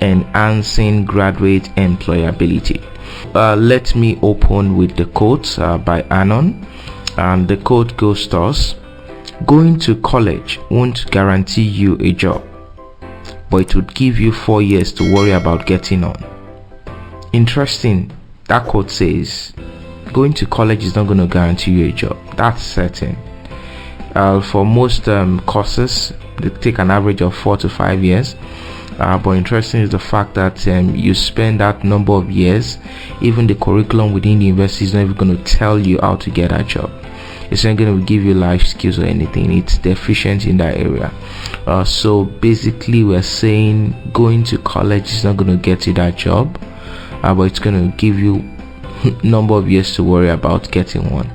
enhancing graduate employability. Let me open with the quote by Anon, and the quote goes thus: going to college won't guarantee you a job, but it would give you 4 years to worry about getting on. Interesting. That quote says going to college is not going to guarantee you a job. That's certain. For most courses, they take an average of 4 to 5 years. But interesting is the fact that you spend that number of years, even the curriculum within the university is not even going to tell you how to get a job. It's not going to give you life skills or anything. It's deficient in that area. So basically, we're saying going to college is not going to get you that job, but it's going to give you number of years to worry about getting one.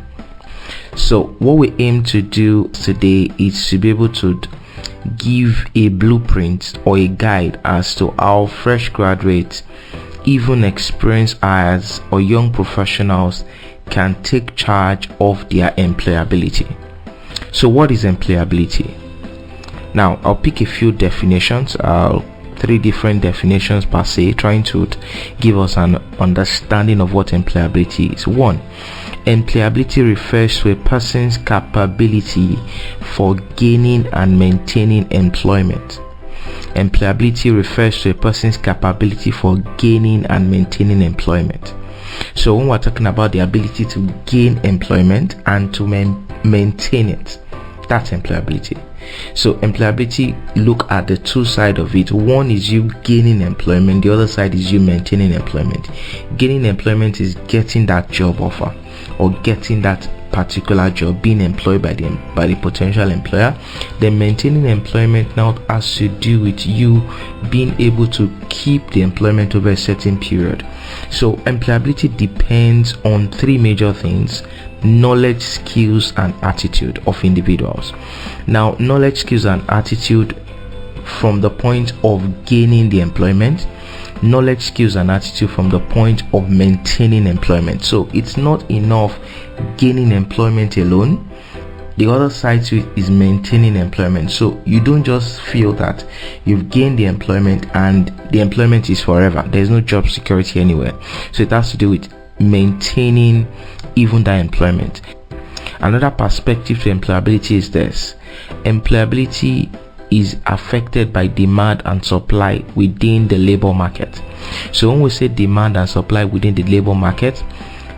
So what we aim to do today is to be able to give a blueprint or a guide as to how fresh graduates, even experienced hires or young professionals, can take charge of their employability. So what is employability? Now I'll pick a few definitions, 3 different definitions per se, trying to give us an understanding of what employability is. 1, employability refers to a person's capability for gaining and maintaining employment. Employability refers to a person's capability for gaining and maintaining employment. So when we're talking about the ability to gain employment and to maintain it, that's employability. So employability, look at the 2 sides of it. One is you gaining employment, the other side is you maintaining employment. Gaining employment is getting that job offer or getting that particular job, being employed by the potential employer. Then maintaining employment now has to do with you being able to keep the employment over a certain period. So employability depends on 3 major things: knowledge, skills, and attitude of individuals. Now, knowledge, skills, and attitude from the point of gaining the employment, knowledge, skills, and attitude from the point of maintaining employment. So it's not enough gaining employment alone. The other side to it is maintaining employment. So you don't just feel that you've gained the employment and the employment is forever. There's no job security anywhere. So it has to do with maintaining even that employment. Another perspective to employability is this: employability is affected by demand and supply within the labor market. So when we say demand and supply within the labor market,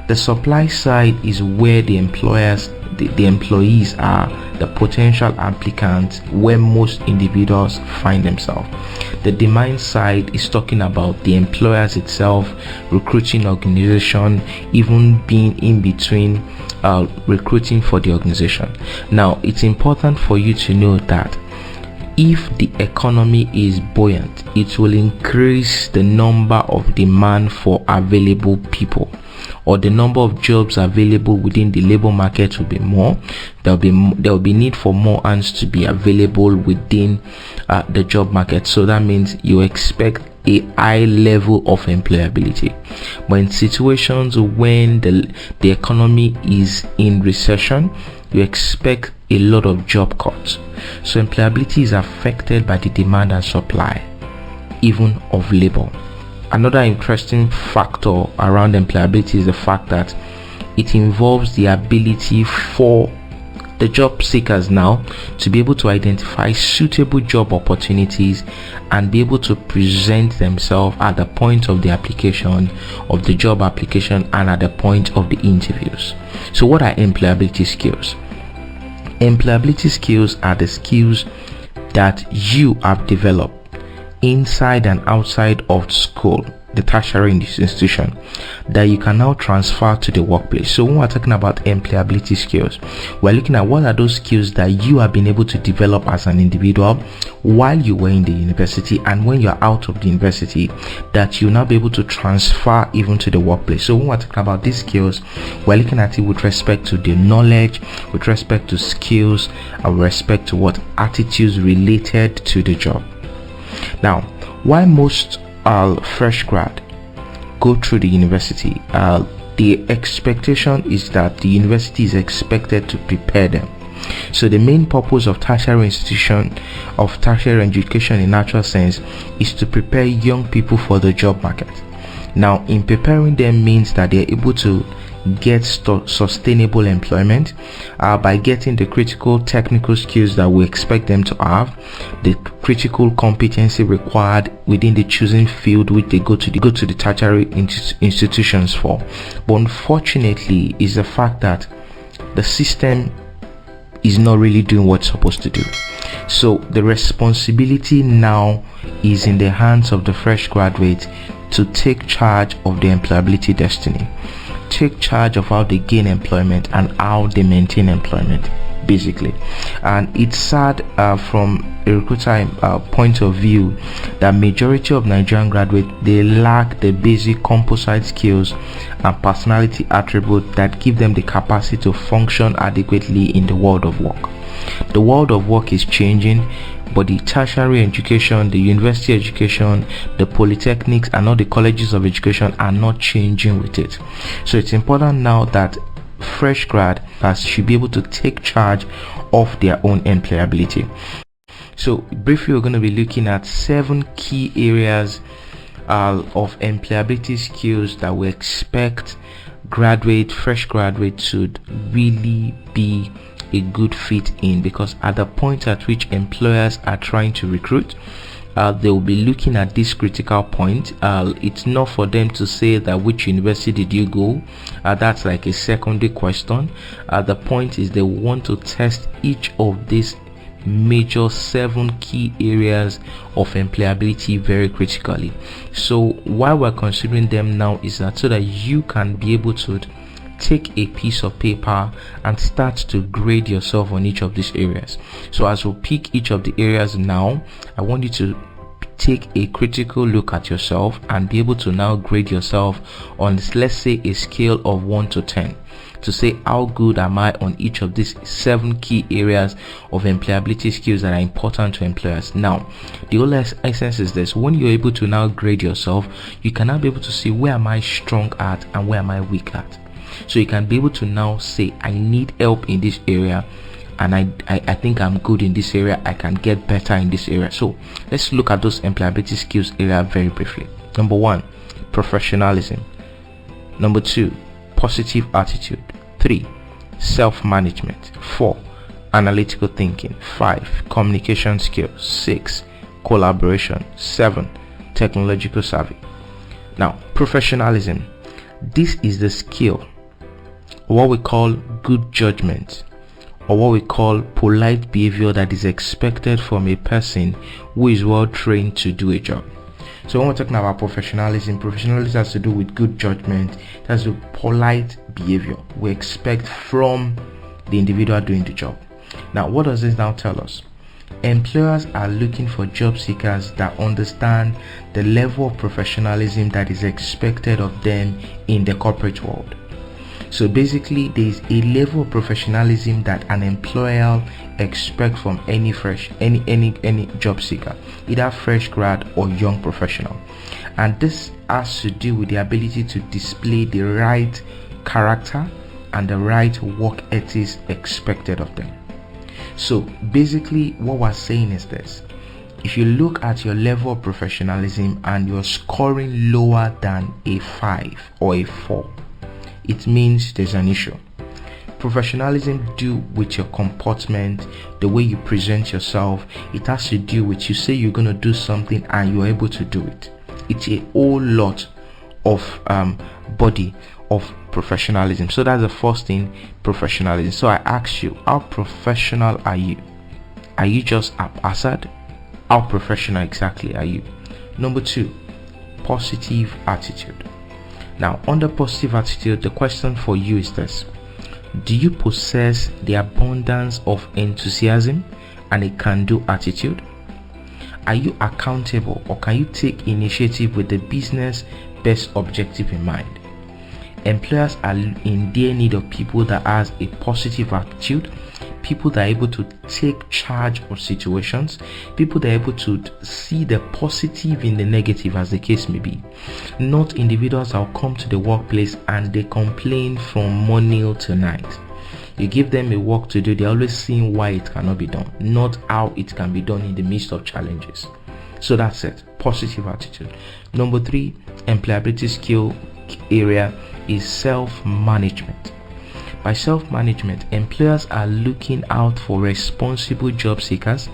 the supply side is where the employers, the employees are, the potential applicants, where most individuals find themselves. The demand side is talking about the employers itself, recruiting organization, even being in between recruiting for the organization. Now it's important for you to know that if the economy is buoyant, it will increase the number of demand for available people, or the number of jobs available within the labor market will be more. There will be need for more hands to be available within the job market. So that means you expect a high level of employability. But in situations when the economy is in recession, you expect a lot of job cuts. So employability is affected by the demand and supply, even of labor. Another interesting factor around employability is the fact that it involves the ability for the job seekers now to be able to identify suitable job opportunities and be able to present themselves at the point of the application, of the job application, and at the point of the interviews. So what are employability skills? Employability skills are the skills that you have developed inside and outside of school, the tertiary institution, that you can now transfer to the workplace. So when we're talking about employability skills, we're looking at what are those skills that you have been able to develop as an individual while you were in the university, and when you're out of the university, that you'll now be able to transfer even to the workplace. So when we're talking about these skills, we're looking at it with respect to the knowledge, with respect to skills, and with respect to what attitudes related to the job. Now, why most fresh grad go through the university, the expectation is that the university is expected to prepare them. So the main purpose of tertiary education in natural sense is to prepare young people for the job market. Now, in preparing them means that they are able to get sustainable employment by getting the critical technical skills that we expect them to have, the critical competency required within the chosen field which they go to the tertiary institutions for. But unfortunately is the fact that the system is not really doing what it's supposed to do. So the responsibility now is in the hands of the fresh graduates to take charge of the employability destiny, take charge of how they gain employment and how they maintain employment, basically. And it's sad from a recruiter point of view that majority of Nigerian graduates, they lack the basic composite skills and personality attributes that give them the capacity to function adequately in the world of work. The world of work is changing, but the tertiary education, the university education, the polytechnics and all the colleges of education are not changing with it. So it's important now that fresh grad should be able to take charge of their own employability. So briefly, we're going to be looking at 7 key areas of employability skills that we expect fresh graduates should really be a good fit in, because at the point at which employers are trying to recruit, they will be looking at this critical point. It's not for them to say that which university did you go, that's like a secondary question. The point is they want to test each of these major 7 key areas of employability very critically. So why we're considering them now is that so that you can be able to take a piece of paper and start to grade yourself on each of these areas. So as we pick each of the areas now, I want you to take a critical look at yourself and be able to now grade yourself on, let's say, a scale of 1 to 10 to say how good am I on each of these 7 key areas of employability skills that are important to employers. Now, the whole essence is this: when you're able to now grade yourself, you can now be able to see where am I strong at and where am I weak at. So you can be able to now say, I need help in this area, and I think I'm good in this area, I can get better in this area. So let's look at those employability skills area very briefly. Number 1, professionalism. Number 2, positive attitude. 3, self-management. 4, analytical thinking. 5, communication skills. 6, collaboration. 7, technological savvy. Now, professionalism. This is the skill, what we call good judgment, or what we call polite behavior that is expected from a person who is well trained to do a job. So when we're talking about professionalism has to do with good judgment. It has to do with polite behavior we expect from the individual doing the job. Now, what does this now tell us? Employers are looking for job seekers that understand the level of professionalism that is expected of them in the corporate world. So basically, there is a level of professionalism that an employer expects from any job seeker, either fresh grad or young professional. And this has to do with the ability to display the right character and the right work ethics expected of them. So basically, what we're saying is this: if you look at your level of professionalism and you're scoring lower than a 5 or a 4, it means there's an issue. Professionalism do with your comportment, the way you present yourself. It has to do with you say you're going to do something and you're able to do it. It's a whole lot of body of professionalism. So that's the first thing, professionalism. So I ask you, how professional are you? Are you just haphazard? How professional exactly are you? Number 2, positive attitude. Now, under positive attitude, the question for you is this: do you possess the abundance of enthusiasm and a can-do attitude? Are you accountable, or can you take initiative with the business best objective in mind? Employers are in their need of people that has a positive attitude, people that are able to take charge of situations, people that are able to see the positive in the negative, as the case may be. Not individuals that will come to the workplace and they complain from morning till night. You give them a work to do, they're always seeing why it cannot be done, not how it can be done in the midst of challenges. So that's it. Positive attitude. Number 3 employability skill area is self-management. By self-management, employers are looking out for responsible job seekers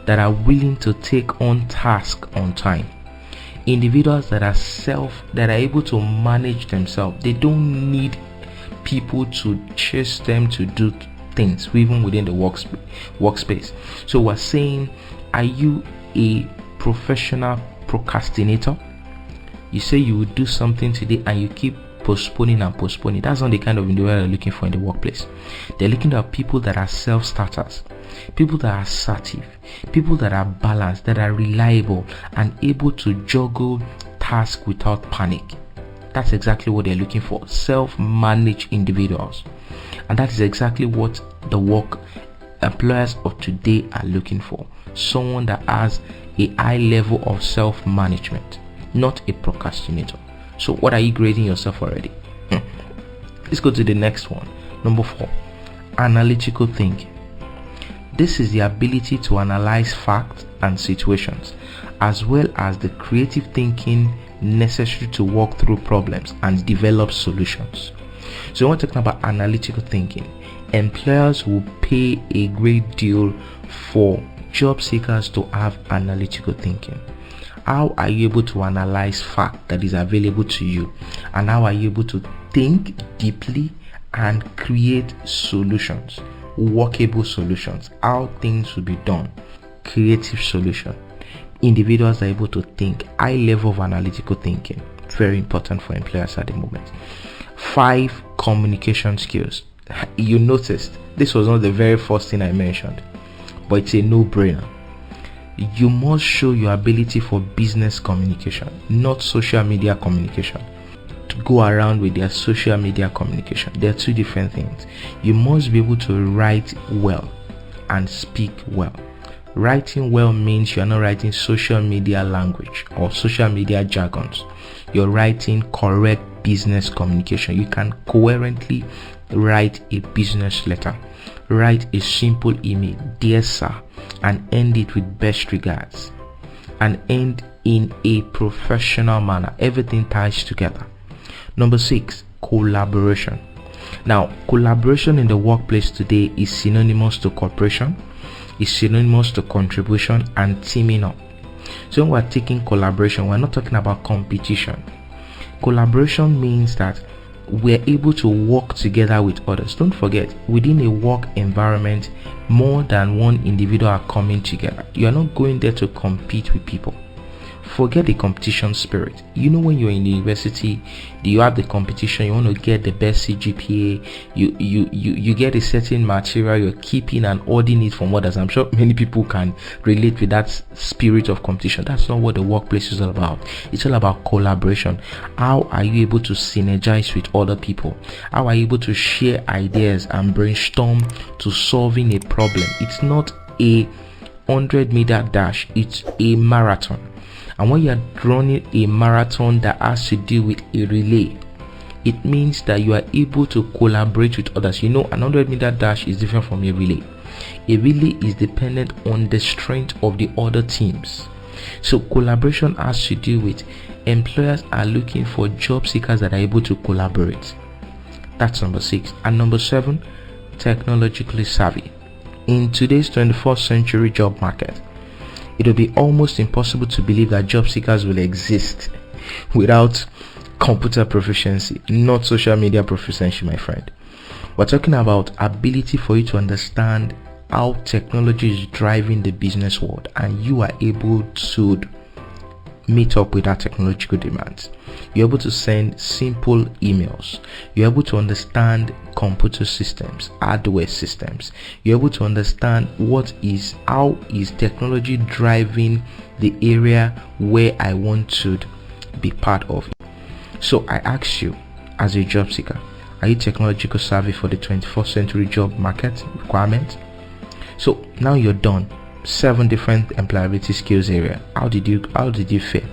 that are willing to take on tasks on time. Individuals that are able to manage themselves. They don't need people to chase them to do things, even within the workspace. So we're saying, are you a professional procrastinator? You say you will do something today and you keep postponing and postponing. That's not the kind of individual they're looking for in the workplace. They're looking at people that are self-starters, people that are assertive, people that are balanced, that are reliable and able to juggle tasks without panic. That's exactly what they're looking for. Self-managed individuals. And that is exactly what the work employers of today are looking for. Someone that has a high level of self-management, not a procrastinator. So what are you grading yourself already? Let's go to the next one. Number 4, analytical thinking. This is the ability to analyze facts and situations, as well as the creative thinking necessary to work through problems and develop solutions. So when we're talking about analytical thinking, employers will pay a great deal for job seekers to have analytical thinking. How are you able to analyze fact that is available to you, and how are you able to think deeply and create solutions, workable solutions, how things will be done, creative solution? Individuals are able to think, high level of analytical thinking, very important for employers at the moment. 5 communication skills. You noticed this was not the very first thing I mentioned, but it's a no-brainer. You must show your ability for business communication, not social media communication. To go around with their social media communication, they are two different things. You must be able to write well and speak well. Writing well means you're not writing social media language or social media jargons. You're writing correct business communication. You can coherently write a business letter, write a simple email, dear sir, and end it with best regards, and end in a professional manner. Everything ties together. Number 6, collaboration. Now, collaboration in the workplace today is synonymous to cooperation, is synonymous to contribution and teaming up. So when we're taking collaboration, we're not talking about competition. Collaboration means that we're able to work together with others. Don't forget, within a work environment, more than one individual are coming together. You are not going there to compete with people. Forget the competition spirit. You know, when you're in the university, you have the competition, you want to get the best CGPA, you get a certain material, you're keeping and hoarding it from others. I'm sure many people can relate with that spirit of competition. That's not what the workplace is all about. It's all about collaboration. How are you able to synergize with other people? How are you able to share ideas and brainstorm to solving a problem? It's not a 100-meter dash, it's a marathon. And when you are running a marathon that has to do with a relay, it means that you are able to collaborate with others. You know, an 100-meter dash is different from a relay. A relay is dependent on the strength of the other teams. So collaboration has to do with employers are looking for job seekers that are able to collaborate. That's number 6. And number 7, technologically savvy. In today's 21st century job market, it will be almost impossible to believe that job seekers will exist without computer proficiency, not social media proficiency, my friend. We're talking about ability for you to understand how technology is driving the business world, and you are able to meet up with that technological demands. You're able to send simple emails. You're able to understand computer systems, hardware systems. You're able to understand how is technology driving the area where I want to be part of. So I ask you, as a job seeker, are you technological savvy for the 21st century job market requirement? So now you're done. 7 different employability skills area. How did you fare?